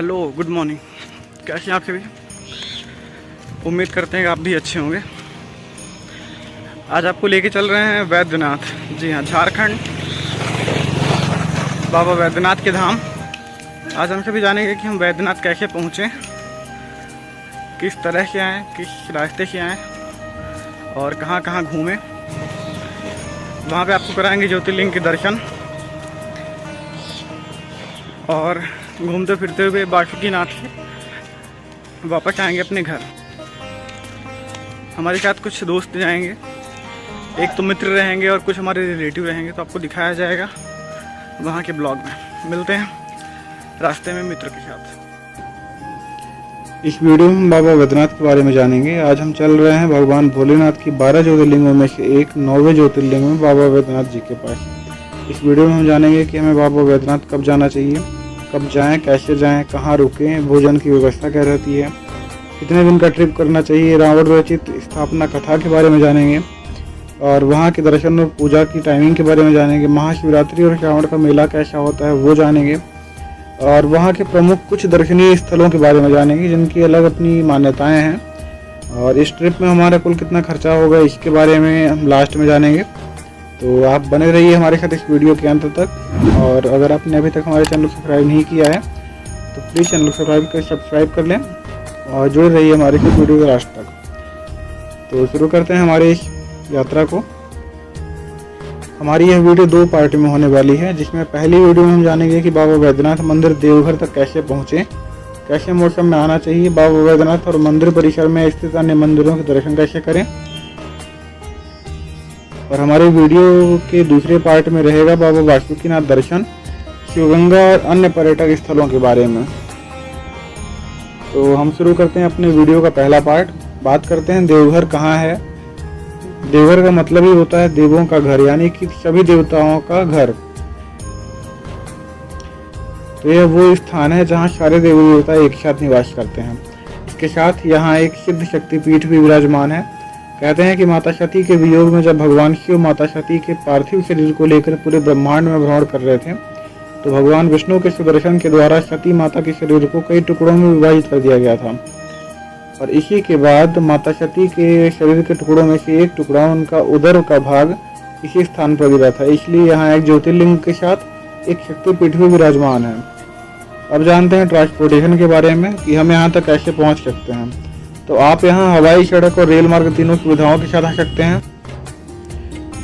Hello, good morning. कैसे हैं आप सभी? उम्मीद करते हैं कि आप भी अच्छे होंगे। आज आपको लेके चल रहे हैं वैद्यनाथ। जी हाँ, झारखंड, बाबा वैद्यनाथ के धाम। आज हम सभी जानेंगे कि हम वैद्यनाथ कैसे पहुँचें, किस तरह से आएँ, किस रास्ते से आएँ और कहाँ कहाँ घूमें। वहाँ पे आपको कराएंगे ज्योतिर्लिंग के दर्शन और घूमते फिरते हुए बासुकीनाथ से वापस आएंगे अपने घर। हमारे साथ कुछ दोस्त जाएंगे, एक तो मित्र रहेंगे और कुछ हमारे रिलेटिव रहेंगे, तो आपको दिखाया जाएगा वहाँ के ब्लॉग में। मिलते हैं रास्ते में मित्र के साथ। इस वीडियो में हम बाबा वैद्यनाथ के बारे में जानेंगे। आज हम चल रहे हैं भगवान भोलेनाथ की 12 ज्योतिर्लिंगों में से एक 9वें ज्योतिर्लिंग में बाबा वैद्यनाथ जी के पास। इस वीडियो में हम जानेंगे कि हमें बाबा वैद्यनाथ कब जाना चाहिए, कब जाएं, कैसे जाएं, कहाँ रुकें, भोजन की व्यवस्था क्या रहती है, कितने दिन का ट्रिप करना चाहिए, रावण रचित स्थापना कथा के बारे में जानेंगे और वहाँ के दर्शन और पूजा की टाइमिंग के बारे में जानेंगे। महाशिवरात्रि और श्रावण का मेला कैसा होता है वो जानेंगे और वहाँ के प्रमुख कुछ दर्शनीय स्थलों के बारे में जानेंगे जिनकी अलग अपनी मान्यताएँ हैं। और इस ट्रिप में हमारा कुल कितना खर्चा होगा इसके बारे में हम लास्ट में जानेंगे। तो आप बने रहिए हमारे साथ इस वीडियो के अंत तक। और अगर आपने अभी तक हमारे चैनल को सब्सक्राइब नहीं किया है तो प्लीज़ चैनल को सब्सक्राइब कर लें और जुड़े रहिए हमारे साथ वीडियो के लास्ट तक। तो शुरू करते हैं हमारी इस यात्रा को। हमारी यह वीडियो 2 पार्ट में होने वाली है, जिसमें पहली वीडियो में हम जानेंगे कि बाबा वैद्यनाथ मंदिर देवघर तक कैसे पहुँचें, कैसे मौसम में आना चाहिए, बाबा वैद्यनाथ और मंदिर परिसर में स्थित अन्य मंदिरों के दर्शन कैसे करें। और हमारे वीडियो के दूसरे पार्ट में रहेगा बाबा बासुकीनाथ दर्शन, शिवगंगा और अन्य पर्यटक स्थलों के बारे में। तो हम शुरू करते हैं अपने वीडियो का पहला पार्ट। बात करते हैं देवघर कहाँ है। देवघर का मतलब ही होता है देवों का घर, यानी कि सभी देवताओं का घर। तो यह वो स्थान है जहाँ सारे देवी देवता एक साथ निवास करते हैं। इसके साथ यहाँ एक सिद्ध शक्तिपीठ भी विराजमान है। कहते हैं कि माता सती के वियोग में जब भगवान शिव माता सती के पार्थिव शरीर को लेकर पूरे ब्रह्मांड में भ्रमण कर रहे थे, तो भगवान विष्णु के सुदर्शन के द्वारा सती माता के शरीर को कई टुकड़ों में विभाजित कर दिया गया था। और इसी के बाद माता सती के शरीर के टुकड़ों में से एक टुकड़ा, उनका उदर का भाग, इसी स्थान पर गिरा था। इसलिए यहाँ एक ज्योतिर्लिंग के साथ एक शक्तिपीठ भी विराजमान है। अब जानते हैं ट्रांसपोर्टेशन के बारे में कि हम यहाँ तक कैसे पहुँच सकते हैं। तो आप यहाँ हवाई, सड़क और रेल मार्ग तीनों सुविधाओं के साथ आ सकते हैं।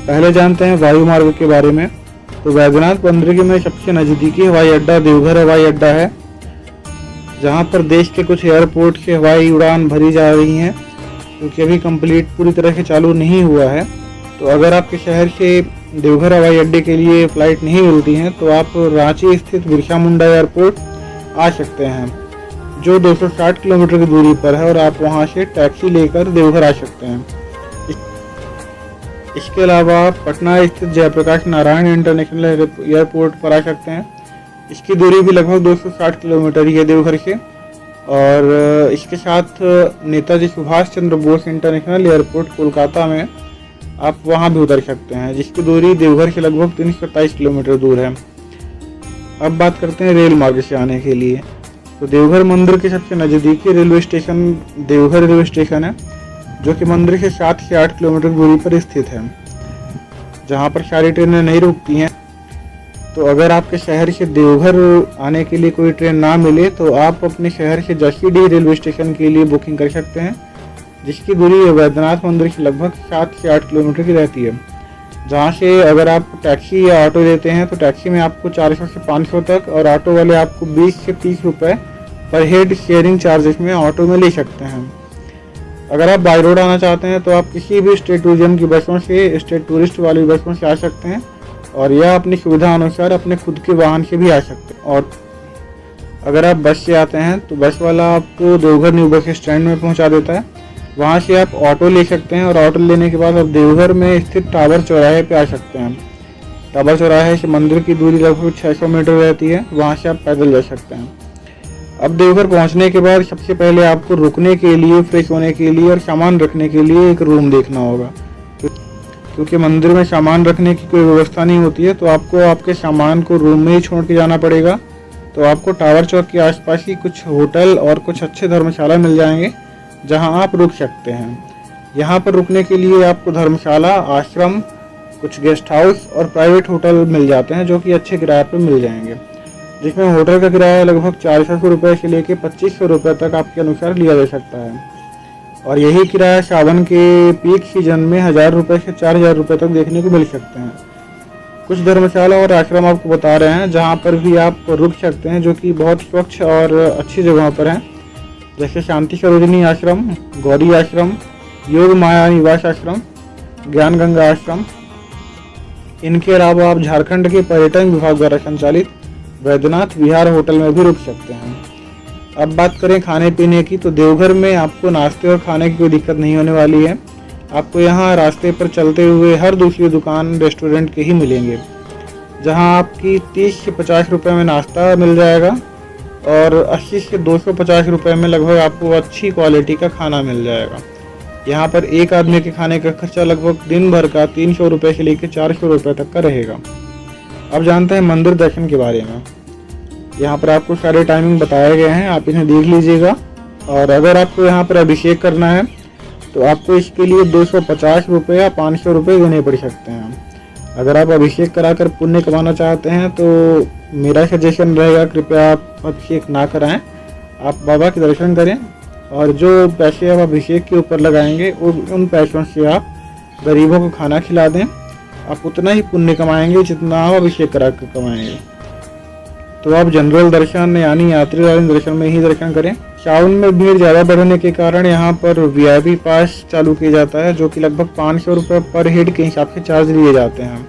पहले जानते हैं वायु मार्ग के बारे में। तो वैद्यनाथ मंदिर में सबसे नज़दीकी हवाई अड्डा देवघर हवाई अड्डा है, जहाँ पर देश के कुछ एयरपोर्ट से हवाई उड़ान भरी जा रही हैं, क्योंकि अभी कंप्लीट पूरी तरह से चालू नहीं हुआ है। तो अगर आपके शहर से देवघर हवाई अड्डे के लिए फ़्लाइट नहीं मिलती हैं तो आप रांची स्थित बिरसा मुंडा एयरपोर्ट आ सकते हैं, जो 260 किलोमीटर की दूरी पर है, और आप वहां से टैक्सी लेकर देवघर आ सकते हैं। इसके अलावा आप पटना स्थित जयप्रकाश नारायण इंटरनेशनल एयरपोर्ट पर आ सकते हैं। इसकी दूरी भी लगभग 260 किलोमीटर ही है देवघर से। और इसके साथ नेताजी सुभाष चंद्र बोस इंटरनेशनल एयरपोर्ट कोलकाता में आप वहां भी उतर सकते हैं, जिसकी दूरी देवघर से लगभग 327 किलोमीटर दूर है। अब बात करते हैं रेल मार्ग से आने के लिए। तो देवघर मंदिर के सबसे नज़दीकी railway station Deoghar railway station है, जो कि मंदिर से 7 से 8 किलोमीटर दूरी पर स्थित है, जहां पर सारी ट्रेनें नहीं रुकती हैं। तो अगर आपके शहर से देवघर आने के लिए कोई ट्रेन ना मिले तो आप अपने शहर से जसीडीह रेलवे स्टेशन के लिए बुकिंग कर सकते हैं, जिसकी दूरी वैद्यनाथ मंदिर से लगभग 7 से 8 किलोमीटर की रहती है। जहाँ से अगर आप टैक्सी या ऑटो लेते हैं तो टैक्सी में आपको 400 से 500 तक, और ऑटो वाले आपको 20 से 30 रुपये पर हेड शेयरिंग चार्जेस में ऑटो में ले सकते हैं। अगर आप बाई रोड आना चाहते हैं तो आप किसी भी स्टेट टूरिज्म की बसों से, स्टेट टूरिस्ट वाली बसों से आ सकते हैं, और यह अपनी सुविधा अनुसार अपने खुद के वाहन से भी आ सकते हैं। और अगर आप बस से आते हैं तो बस वाला आपको देवघर न्यू बस स्टैंड में पहुँचा देता है। वहाँ से आप ऑटो ले सकते हैं, और ऑटो लेने के बाद आप देवघर में स्थित टावर चौराहे पे आ सकते हैं। टावर चौराहे से मंदिर की दूरी लगभग 600 मीटर रहती है, वहाँ से आप पैदल जा सकते हैं। अब देवघर पहुँचने के बाद सबसे पहले आपको रुकने के लिए, फ्रेश होने के लिए और सामान रखने के लिए एक रूम देखना होगा, क्योंकि मंदिर में सामान रखने की कोई व्यवस्था नहीं होती है। तो आपको आपके सामान को रूम में ही छोड़ के जाना पड़ेगा। तो आपको टावर चौक के आसपास ही कुछ होटल और कुछ अच्छे धर्मशाला मिल जाएंगे जहां आप रुक सकते हैं। यहाँ पर रुकने के लिए आपको धर्मशाला, आश्रम, कुछ गेस्ट हाउस और प्राइवेट होटल मिल जाते हैं जो कि अच्छे किराए पर मिल जाएंगे, जिसमें होटल का किराया लगभग 400 रुपये से लेकर 2500 रुपये तक आपके अनुसार लिया जा सकता है। और यही किराया सावन के पीक सीजन में 1000 रुपये से 4000 रुपये तक देखने को मिल सकते हैं। कुछ धर्मशाला और आश्रम आपको बता रहे हैं जहाँ पर भी आप रुक सकते हैं, जो कि बहुत स्वच्छ और अच्छी जगहों पर हैं, जैसे शांति सरोजनी आश्रम, गौरी आश्रम, योग माया निवास आश्रम, ज्ञान गंगा आश्रम। इनके अलावा आप झारखंड के पर्यटन विभाग द्वारा संचालित वैद्यनाथ विहार होटल में भी रुक सकते हैं। अब बात करें खाने पीने की, तो देवघर में आपको नाश्ते और खाने की कोई दिक्कत नहीं होने वाली है। आपको यहाँ रास्ते पर चलते हुए हर दूसरी दुकान रेस्टोरेंट के ही मिलेंगे, जहाँ आपकी 30 से 50 रुपये में नाश्ता मिल जाएगा और 80 से 250 रुपये में लगभग आपको अच्छी क्वालिटी का खाना मिल जाएगा। यहाँ पर एक आदमी के खाने का खर्चा लगभग दिन भर का 300 रुपये से लेकर 400 रुपये तक का रहेगा। अब जानते हैं मंदिर दर्शन के बारे में। यहाँ पर आपको सारे टाइमिंग बताए गए हैं, आप इन्हें देख लीजिएगा। और अगर आपको यहाँ पर अभिषेक करना है तो आपको इसके लिए 250 रुपये या 500 रुपये देने पड़ सकते हैं। अगर आप अभिषेक कराकर पुण्य कमाना चाहते हैं तो मेरा सजेशन रहेगा कृपया आप अभिषेक ना कराएं, आप बाबा के दर्शन करें और जो पैसे आप अभिषेक के ऊपर लगाएंगे उन पैसों से आप गरीबों को खाना खिला दें। आप उतना ही पुण्य कमाएंगे जितना आप अभिषेक करा कर कमाएंगे। तो आप जनरल दर्शन यानी यात्री वाले दर्शन में ही दर्शन करें। सावन में भीड़ ज़्यादा बढ़ने के कारण यहाँ पर वीआईपी पास चालू किया जाता है, जो कि लगभग 500 रुपये पर हेड के हिसाब से चार्ज लिए जाते हैं।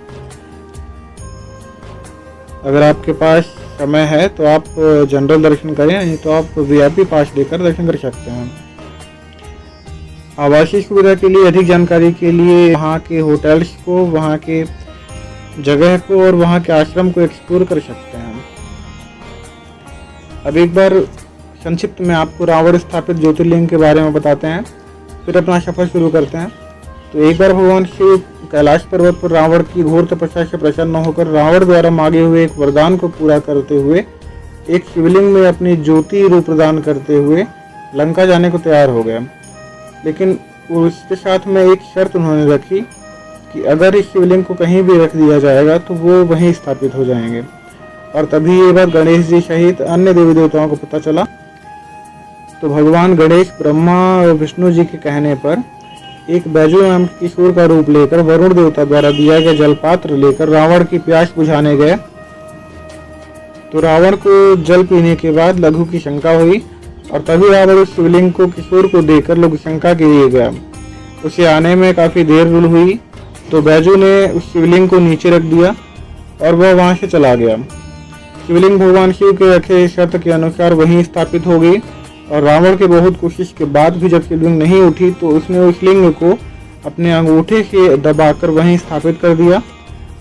अगर आपके पास समय है तो आप जनरल दर्शन करें, नहीं तो आप वीआईपी पास लेकर दर्शन कर सकते हैं। आवासीय सुविधा के लिए अधिक जानकारी के लिए वहाँ के होटल्स को, वहाँ के जगह को और वहाँ के आश्रम को एक्सप्लोर कर सकते हैं। अब एक बार संक्षिप्त में आपको रावण स्थापित ज्योतिर्लिंग के बारे में बताते हैं, फिर अपना सफर शुरू करते हैं। तो एक बार भगवान शिव कैलाश पर्वत पर रावण की घोर तपस्या से प्रसन्न होकर रावण द्वारा मांगे हुए एक वरदान को पूरा करते हुए एक शिवलिंग में अपनी ज्योति रूप प्रदान करते हुए लंका जाने को तैयार हो गया। लेकिन उसके साथ में एक शर्त उन्होंने रखी कि अगर इस शिवलिंग को कहीं भी रख दिया जाएगा तो वो वहीं स्थापित हो जाएंगे। और तभी ये बात गणेश जी सहित अन्य देवी देवताओं को पता चला। तो भगवान गणेश ब्रह्मा और विष्णु जी के कहने पर एक बैजू नाम के किशोर का रूप लेकर वरुण देवता द्वारा दिया गया जलपात्र लेकर रावण की प्यास बुझाने गए। तो रावण को जल पीने के बाद लघु की शंका हुई और तभी रावण उस शिवलिंग को किशोर को देकर लघु शंका के लिए गया। उसे आने में काफी देर हुई तो बैजू ने उस शिवलिंग को नीचे रख दिया और वह वहां से चला गया। शिवलिंग भगवान शिव के रखे शर्त के अनुसार वहीं स्थापित हो गई और रावण के बहुत कोशिश के बाद भी जब शिवलिंग नहीं उठी तो उसने उस लिंग को अपने अंगूठे से दबाकर वहीं स्थापित कर दिया।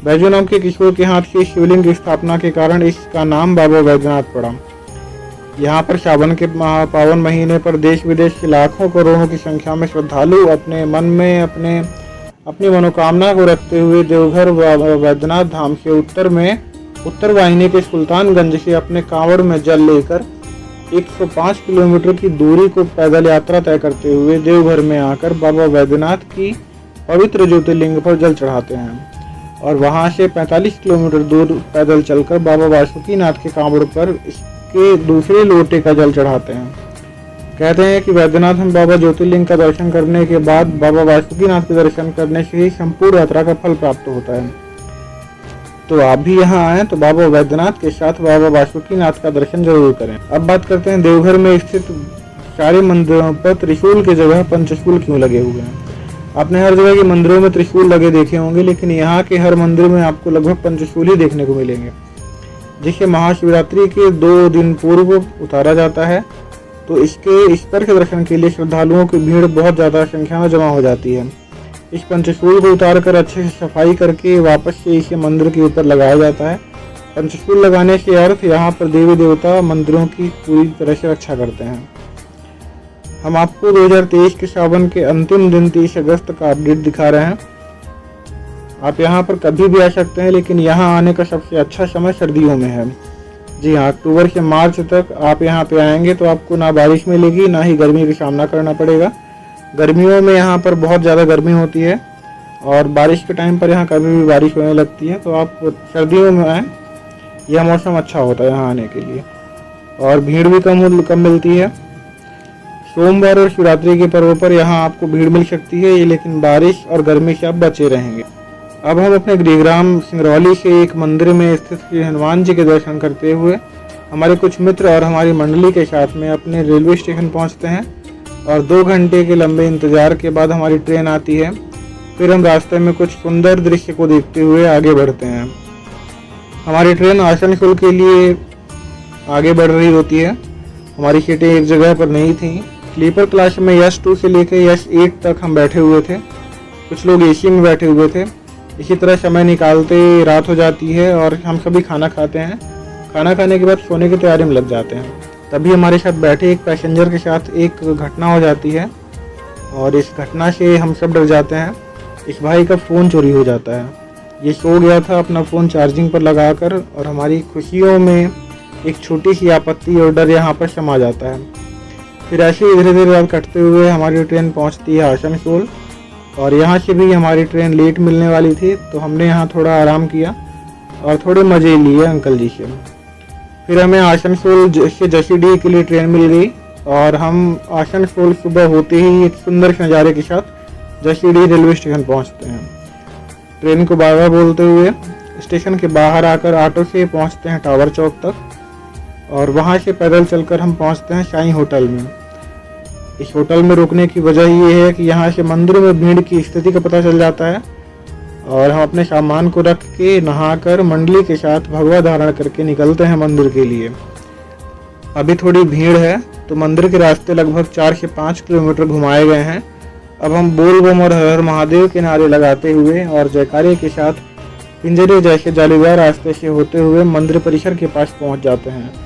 बैजू नाम के किशोर के हाथ से शिवलिंग की स्थापना के कारण इसका नाम बाबा वैद्यनाथ पड़ा। यहाँ पर सावन के पावन महीने पर देश विदेश के लाखों करोड़ों की संख्या में श्रद्धालु अपने मन में अपनी मनोकामना को रखते हुए देवघर वैद्यनाथ धाम से उत्तर वाहिनी के सुल्तानगंज से अपने कांवड़ में जल लेकर 105 किलोमीटर की दूरी को पैदल यात्रा तय करते हुए देवघर में आकर बाबा वैद्यनाथ की पवित्र ज्योतिर्लिंग पर जल चढ़ाते हैं और वहां से 45 किलोमीटर दूर पैदल चलकर बाबा वासुकीनाथ के कांवड़ पर इसके दूसरे लोटे का जल चढ़ाते हैं। कहते हैं कि वैद्यनाथ हम बाबा ज्योतिर्लिंग का दर्शन करने के बाद बाबा वासुकीनाथ के दर्शन करने से ही संपूर्ण यात्रा का फल प्राप्त होता है। तो आप भी यहाँ आए तो बाबा वैद्यनाथ के साथ बाबा वासुकीनाथ का दर्शन जरूर करें। अब बात करते हैं देवघर में स्थित सारे मंदिरों पर त्रिशूल की जगह पंचशूल क्यों लगे हुए हैं। आपने हर जगह के मंदिरों में त्रिशूल लगे देखे होंगे, लेकिन यहाँ के हर मंदिर में आपको लगभग पंचशूल ही देखने को मिलेंगे, जिसे महाशिवरात्रि के 2 दिन पूर्व उतारा जाता है। तो इसके स्तर के दर्शन के लिए श्रद्धालुओं की भीड़ बहुत ज़्यादा संख्या में जमा हो जाती है। इस पंचशूल को उतार कर अच्छे से सफाई करके वापस से इसे मंदिर के ऊपर लगाया जाता है। पंचशूल लगाने के अर्थ यहाँ पर देवी देवता मंदिरों की पूरी तरह से रक्षा करते हैं। हम आपको 2023 के सावन के अंतिम दिन 30 अगस्त का अपडेट दिखा रहे हैं। आप यहाँ पर कभी भी आ सकते हैं, लेकिन यहाँ आने का सबसे अच्छा समय सर्दियों में है। जी हाँ, अक्टूबर से मार्च तक आप यहाँ पे आएंगे तो आपको ना बारिश मिलेगी ना ही गर्मी का सामना करना पड़ेगा। गर्मियों में यहाँ पर बहुत ज़्यादा गर्मी होती है और बारिश के टाइम पर यहाँ कभी भी बारिश होने लगती है, तो आप सर्दियों में आएँ, यह मौसम अच्छा होता है यहाँ आने के लिए और भीड़ भी कम मिलती है। सोमवार और शिवरात्रि के पर्व पर यहाँ आपको भीड़ मिल सकती है, लेकिन बारिश और गर्मी से आप बचे रहेंगे। अब हम अपने गृहग्राम सिंगरौली के एक मंदिर में स्थित श्री हनुमान जी के दर्शन करते हुए हमारे कुछ मित्र और हमारी मंडली के साथ में अपने रेलवे स्टेशन पहुँचते हैं और 2 घंटे के लंबे इंतज़ार के बाद हमारी ट्रेन आती है। फिर हम रास्ते में कुछ सुंदर दृश्य को देखते हुए आगे बढ़ते हैं। हमारी ट्रेन आसनसोल के लिए आगे बढ़ रही होती है। हमारी सीटें एक जगह पर नहीं थी। स्लीपर क्लास में यस 2 से लेकर यस 8 तक हम बैठे हुए थे, कुछ लोग एसी में बैठे हुए थे। इसी तरह समय निकालते रात हो जाती है और हम सभी खाना खाते हैं। खाना खाने के बाद सोने की तैयारी में लग जाते हैं। तभी हमारे साथ बैठे एक पैसेंजर के साथ एक घटना हो जाती है और इस घटना से हम सब डर जाते हैं। इस भाई का फ़ोन चोरी हो जाता है। ये सो गया था अपना फ़ोन चार्जिंग पर लगाकर और हमारी खुशियों में एक छोटी सी आपत्ति और डर यहाँ पर समा जाता है। फिर ऐसे ही धीरे धीरे रात कटते हुए हमारी ट्रेन पहुँचती है आसनसोल और यहाँ से भी हमारी ट्रेन लेट मिलने वाली थी, तो हमने यहाँ थोड़ा आराम किया और थोड़े मज़े लिए अंकल जी से। फिर हमें आसनसोल से जसीडीह के लिए ट्रेन मिल गई और हम आसनसोल सुबह होते ही एक सुंदर नज़ारे के साथ जसीडीह रेलवे स्टेशन पहुँचते हैं। ट्रेन को बाय बाय बोलते हुए स्टेशन के बाहर आकर ऑटो से पहुँचते हैं टावर चौक तक और वहाँ से पैदल चलकर हम पहुँचते हैं साईं होटल में। इस होटल में रुकने की वजह ये है कि यहाँ से मंदिर में भीड़ की स्थिति का पता चल जाता है और हम अपने सामान को रख के नहाकर मंडली के साथ भगवा धारण करके निकलते हैं मंदिर के लिए। अभी थोड़ी भीड़ है तो मंदिर के रास्ते लगभग 4 से 5 किलोमीटर घुमाए गए हैं। अब हम बोल बम और हर हर महादेव के नारे लगाते हुए और जयकारे के साथ पिंजरे जैसे जालीदार रास्ते से होते हुए मंदिर परिसर के पास पहुंच जाते हैं।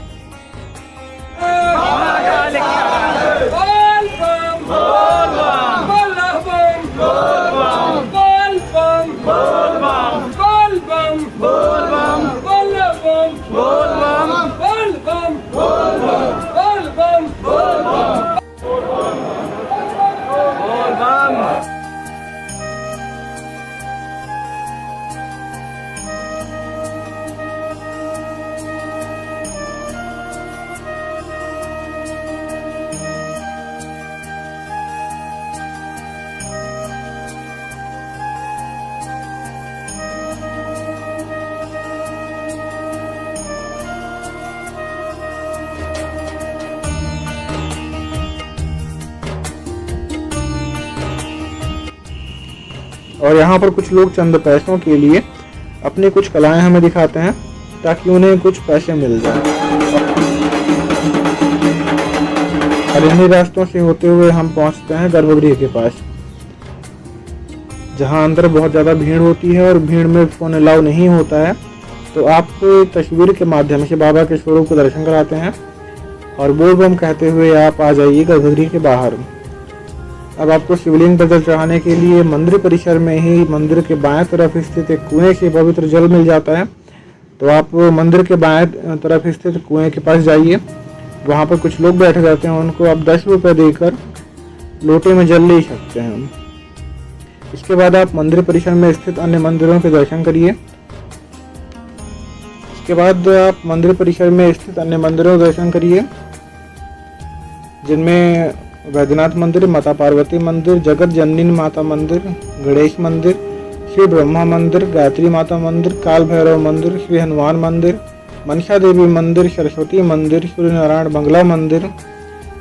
और यहाँ पर कुछ लोग चंद पैसों के लिए अपनी कुछ कलाएं हमें दिखाते हैं ताकि उन्हें कुछ पैसे मिल जाए। और इन्हीं रास्तों से होते हुए हम पहुँचते हैं गर्भगृह के पास, जहाँ अंदर बहुत ज़्यादा भीड़ होती है और भीड़ में फ़ोन अलाउ नहीं होता है। तो आपको तस्वीर के माध्यम से बाबा के स्वरूप को दर्शन कराते हैं और बोल बम कहते हुए आप आ जाइए गर्भगृह के बाहर। अब आपको शिवलिंग पर जल चढ़ाने के लिए मंदिर परिसर में ही मंदिर के बाएं तरफ स्थित एक कुएं से पवित्र जल मिल जाता है। तो आप मंदिर के बाएं तरफ स्थित कुएं के पास जाइए, वहाँ पर कुछ लोग बैठे रहते हैं, उनको आप 10 रुपये देकर लोटे में जल ले सकते हैं। इसके बाद आप मंदिर परिसर में स्थित अन्य मंदिरों के दर्शन करिए। जिनमें वैद्यनाथ मंदिर, माता पार्वती मंदिर, जगत जननी माता मंदिर, गणेश मंदिर, श्री ब्रह्मा मंदिर, गायत्री माता मंदिर, काल भैरव मंदिर, श्री हनुमान मंदिर, मनसा देवी मंदिर, सरस्वती मंदिर, सूर्य नारायण बंगला मंदिर,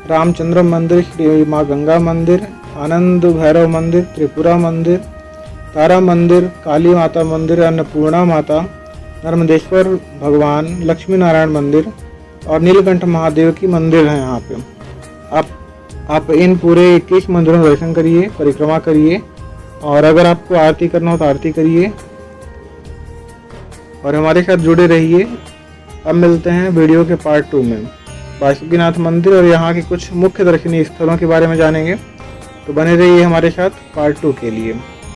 रामचंद्र मंदिर, श्री माँ गंगा मंदिर, आनंद भैरव मंदिर, त्रिपुरा मंदिर, तारा मंदिर, काली माता मंदिर, अन्नपूर्णा माता, नर्मदेश्वर भगवान, लक्ष्मी नारायण मंदिर और नीलकंठ महादेव की मंदिर है यहाँ पे। आप इन पूरे 21 मंदिरों का दर्शन करिए, परिक्रमा करिए और अगर आपको आरती करना हो तो आरती करिए और हमारे साथ जुड़े रहिए। अब मिलते हैं वीडियो के पार्ट 2 में। बासुकीनाथ मंदिर और यहाँ के कुछ मुख्य दर्शनीय स्थलों के बारे में जानेंगे, तो बने रहिए हमारे साथ पार्ट 2 के लिए।